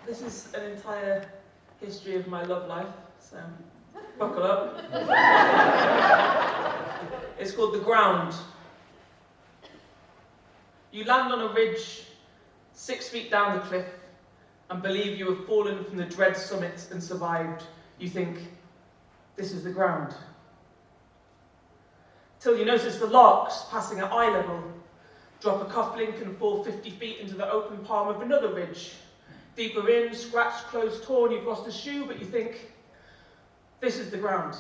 This is an entire history of my love life, so buckle up. It's called The Ground. You land on a ridge 6 feet down the cliff and believe you have fallen from the dread summit and survived. You think, this is the ground. Till you notice the larks passing at eye level, drop a cufflink and fall 50 feet into the open palm of another ridge. Deeper in, scratched, closed, torn, you've lost a shoe, but you think, this is the ground.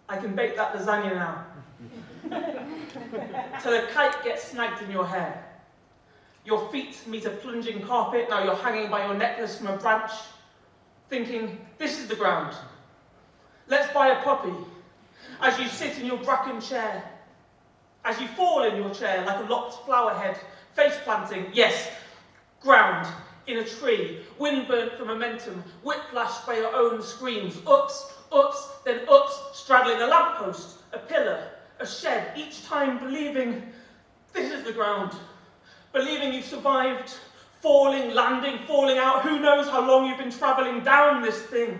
I can bake that lasagna now. Till a kite gets snagged in your hair. Your feet meet a plunging carpet, now you're hanging by your necklace from a branch, thinking, this is the ground. Let's buy a puppy. As you sit in your bracken chair, as you fall in your chair like a lopped flower head, face planting, yes, ground, in a tree, wind burnt for momentum, whiplashed by your own screams, ups, ups, then ups, straddling a lamppost, a pillar, a shed, each time believing this is the ground, believing you've survived, falling, landing, falling out, who knows how long you've been travelling down this thing,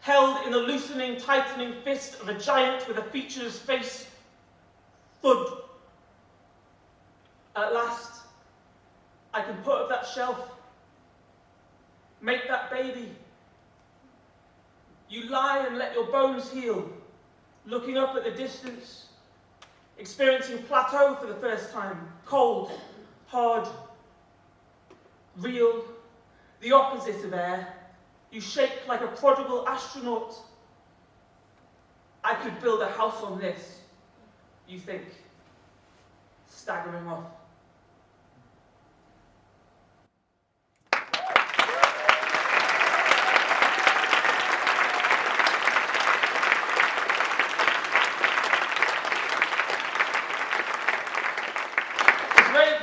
held in the loosening, tightening fist of a giant with a featureless face. Thud. At last, I can put up that shelf, make that baby. You lie and let your bones heal, looking up at the distance, experiencing plateau for the first time, cold, hard, real, the opposite of air. You shake like a prodigal astronaut. I could build a house on this, you think, staggering off.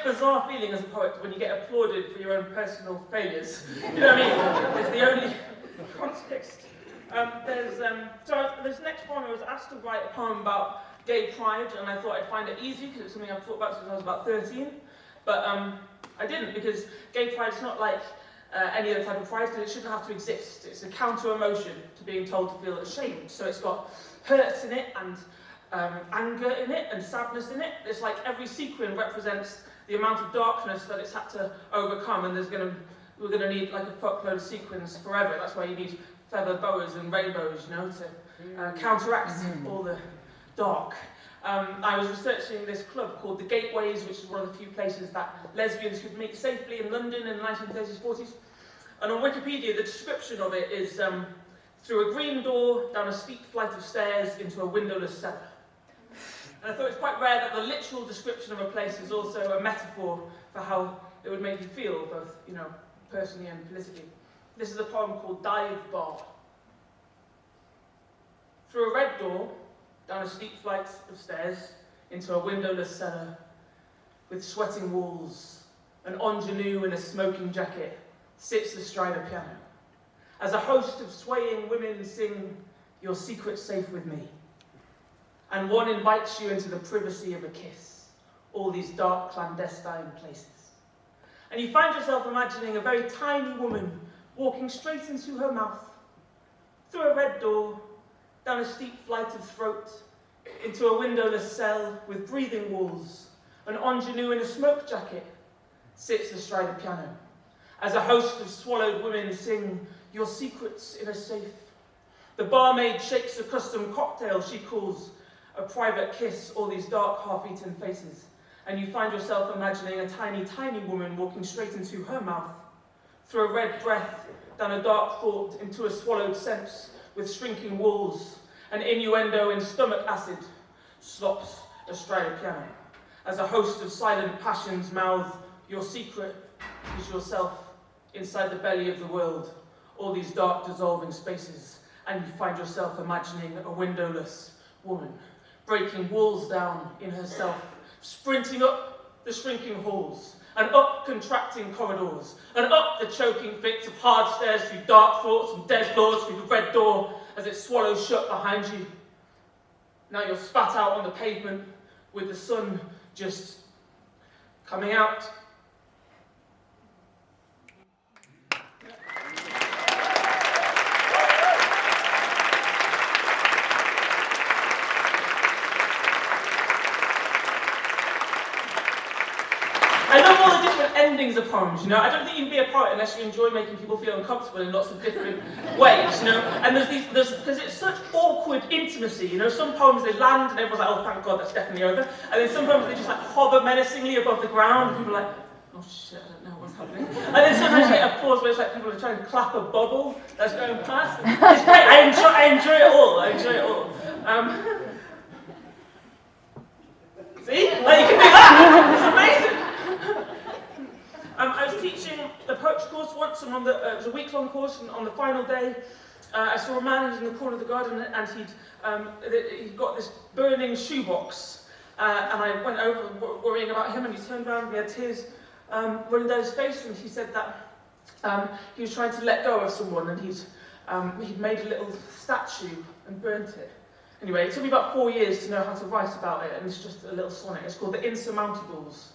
Bizarre feeling as a poet when you get applauded for your own personal failures. You know what I mean? It's the only context. This next poem, I was asked to write a poem about gay pride, and I thought I'd find it easy because it's something I've thought about since I was about 13. But I didn't, because gay pride is not like any other type of pride, because it shouldn't have to exist. It's a counter-emotion to being told to feel ashamed. So it's got hurt in it, and anger in it, and sadness in it. It's like every sequin represents the amount of darkness that it's had to overcome, and we're gonna need like a fuckload of sequins forever. That's why you need feather boas and rainbows, you know, to counteract all the dark. I was researching this club called the Gateways, which is one of the few places that lesbians could meet safely in London in the 1930s, 40s. And on Wikipedia, the description of it is through a green door, down a steep flight of stairs, into a windowless cellar. And I thought it's quite rare that the literal description of a place is also a metaphor for how it would make you feel, both, you know, personally and politically. This is a poem called Dive Bar. Through a red door, down a steep flight of stairs, into a windowless cellar, with sweating walls, an ingenue in a smoking jacket sits astride a piano. As a host of swaying women sing, "Your secret's safe with me." And one invites you into the privacy of a kiss, all these dark, clandestine places. And you find yourself imagining a very tiny woman walking straight into her mouth, through a red door, down a steep flight of throat, into a windowless cell with breathing walls, an ingenue in a smoke jacket sits astride a piano. As a host of swallowed women sing, "Your secrets in a safe." The barmaid shakes a custom cocktail she calls a private kiss, all these dark, half-eaten faces. And you find yourself imagining a tiny, tiny woman walking straight into her mouth, through a red breath, down a dark thought, into a swallowed sense with shrinking walls, an innuendo in stomach acid, slops astride a piano. As a host of silent passions mouth, "Your secret is yourself inside the belly of the world, all these dark, dissolving spaces." And you find yourself imagining a windowless woman, breaking walls down in herself, sprinting up the shrinking halls, and up contracting corridors, and up the choking fits of hard stairs through dark thoughts and dead doors through the red door as it swallows shut behind you. Now you're spat out on the pavement with the sun just coming out. poems, you know. I don't think you can be a poet unless you enjoy making people feel uncomfortable in lots of different ways, you know. And because it's such awkward intimacy, you know. Some poems they land and everyone's like, oh, thank God, that's definitely over. And then some poems they just like hover menacingly above the ground, and people are like, oh shit, I don't know what's happening. And then sometimes you get a pause where it's like people are trying to clap a bubble that's going past. It's great. I enjoy it all. I enjoy it all. See? Like, you can do that! It's amazing! I was teaching the poetry course once, and it was a week-long course, and on the final day, I saw a man who's in the corner of the garden, and he'd got this burning shoebox. And I went over worrying about him, and he turned around, and he had tears running down his face, and he said that he was trying to let go of someone, and he'd made a little statue and burnt it. Anyway, it took me about 4 years to know how to write about it, and it's just a little sonnet. It's called the Insurmountables.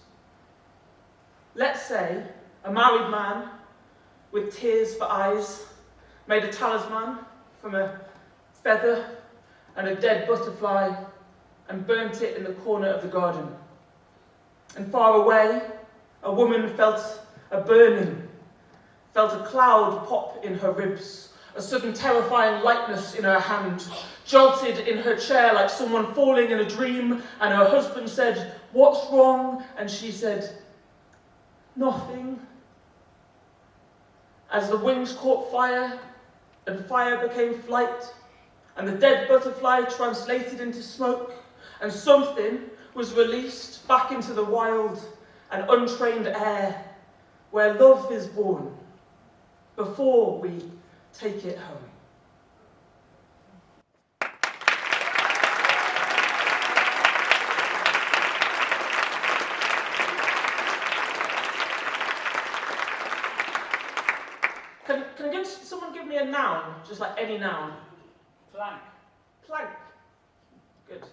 Let's say a married man with tears for eyes made a talisman from a feather and a dead butterfly and burnt it in the corner of the garden. And far away, a woman felt a burning, felt a cloud pop in her ribs, a sudden terrifying lightness in her hand, jolted in her chair like someone falling in a dream, and her husband said, "What's wrong?" And she said, "Nothing." As the wings caught fire, and fire became flight, and the dead butterfly translated into smoke, and something was released back into the wild and untrained air, where love is born, before we take it home. Can someone give me a noun? Just like any noun. Plank. Plank. Good.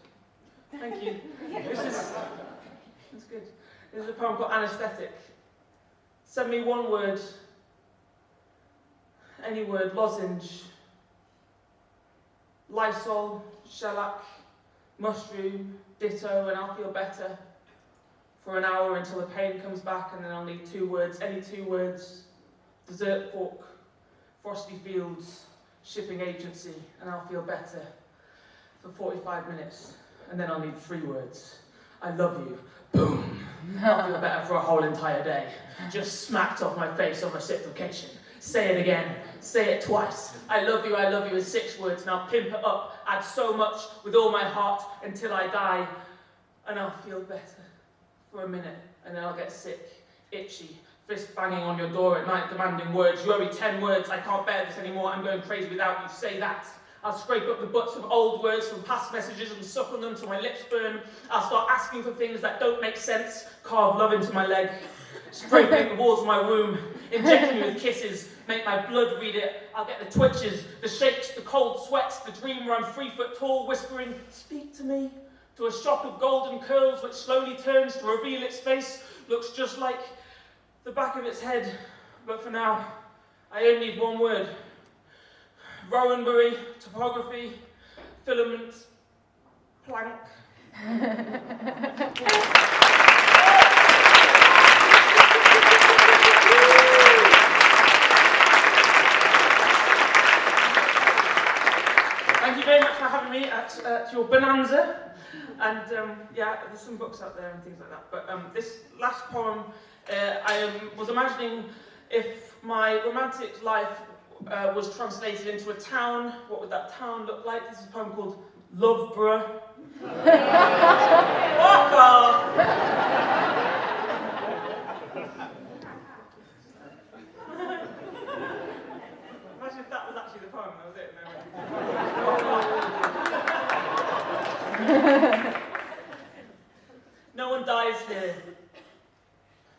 Thank you. That's good. This is a poem called Anaesthetic. Send me one word. Any word. Lozenge. Lysol. Shellac. Mushroom. Ditto, and I'll feel better. For an hour until the pain comes back, and then I'll need 2 words. Any 2 words. Dessert fork. Frosty Fields, shipping agency, and I'll feel better for 45 minutes, and then I'll need 3 words. I love you. Boom. I'll feel better for a whole entire day. Just smacked off my face on reciprocation. Say it again. Say it twice. I love you is 6 words, and I'll pimp it up, add so much with all my heart until I die, and I'll feel better for a minute, and then I'll get sick, itchy, fist banging on your door at night, demanding words. You owe me 10 words. I can't bear this anymore. I'm going crazy without you. Say that. I'll scrape up the butts of old words from past messages and suck on them till my lips burn. I'll start asking for things that don't make sense. Carve love into my leg. Spray paint the walls of my room. Inject me with kisses. Make my blood read it. I'll get the twitches, the shakes, the cold sweats, the dream where I'm 3 foot tall, whispering, "Speak to me." To a shock of golden curls which slowly turns to reveal its face. Looks just like the back of its head, but for now, I only need 1 word. Rowanbury, topography, filament, plank. Thank you very much for having me at your bonanza. And yeah, there's some books out there and things like that. But this last poem, I was imagining if my romantic life was translated into a town, what would that town look like? This is a poem called Loveborough. Walk off! Imagine if that was actually the poem, that was it. No one dies here,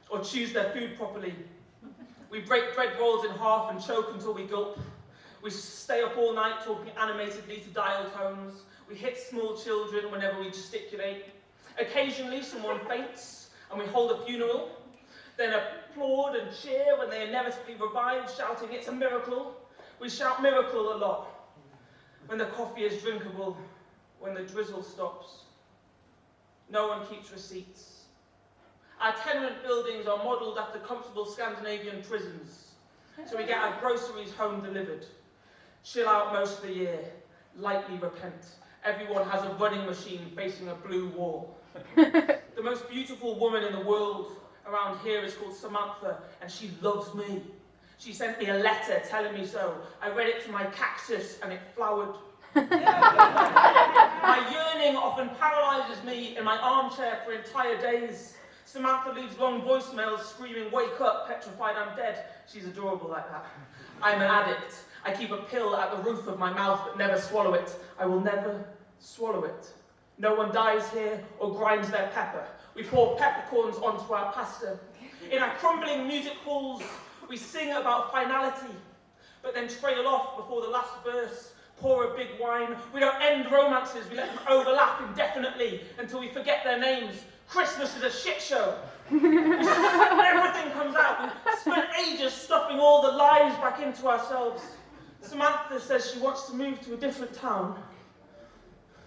or chews their food properly. We break bread rolls in half and choke until we gulp. We stay up all night talking animatedly to dial tones. We hit small children whenever we gesticulate. Occasionally someone faints and we hold a funeral, then applaud and cheer when they inevitably revive, shouting, "It's a miracle." We shout miracle a lot. When the coffee is drinkable, when the drizzle stops. No one keeps receipts. Our tenement buildings are modelled after comfortable Scandinavian prisons, so we get our groceries home delivered. Chill out most of the year, lightly repent. Everyone has a running machine facing a blue wall. The most beautiful woman in the world around here is called Samantha, and she loves me. She sent me a letter telling me so. I read it to my cactus, and it flowered. My yearning often paralyses me in my armchair for entire days. Samantha leaves long voicemails screaming, "Wake up, petrified I'm dead." She's adorable like that. I'm an addict. I keep a pill at the roof of my mouth but never swallow it. I will never swallow it. No one dies here or grinds their pepper. We pour peppercorns onto our pasta. In our crumbling music halls, we sing about finality, but then trail off before the last verse, pour a big wine. We don't end romances, we let them overlap indefinitely until we forget their names. Christmas is a shit show. Everything comes out. We spent ages stuffing all the lies back into ourselves. Samantha says she wants to move to a different town.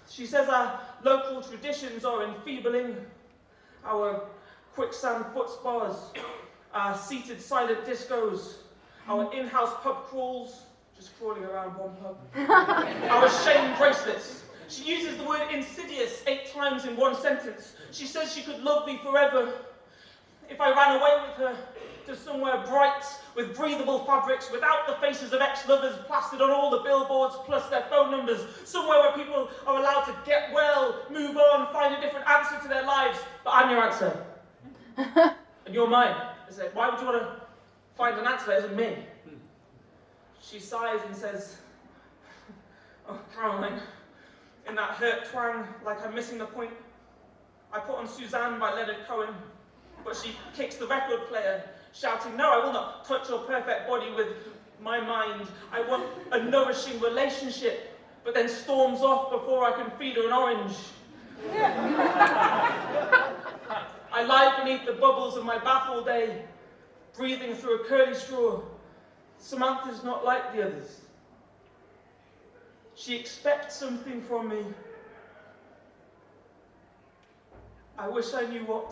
She says our local traditions are enfeebling. Our quicksand foot spas, our seated silent discos, our in-house pub crawls, just crawling around one pub, our shame bracelets. She uses the word insidious 8 times in one sentence. She says she could love me forever if I ran away with her to somewhere bright with breathable fabrics, without the faces of ex-lovers plastered on all the billboards plus their phone numbers, somewhere where people are allowed to get well, move on, find a different answer to their lives. But I'm your answer. And you're mine. I said, why would you want to find an answer that isn't me? She sighs and says, "Oh, Caroline," in that hurt twang, like I'm missing the point. I put on Suzanne by Leonard Cohen, but she kicks the record player, shouting, "No, I will not touch your perfect body with my mind. I want a nourishing relationship," but then storms off before I can feed her an orange. I lie beneath the bubbles of my bath all day, breathing through a curly straw. Samantha's not like the others. She expects something from me. I wish I knew what.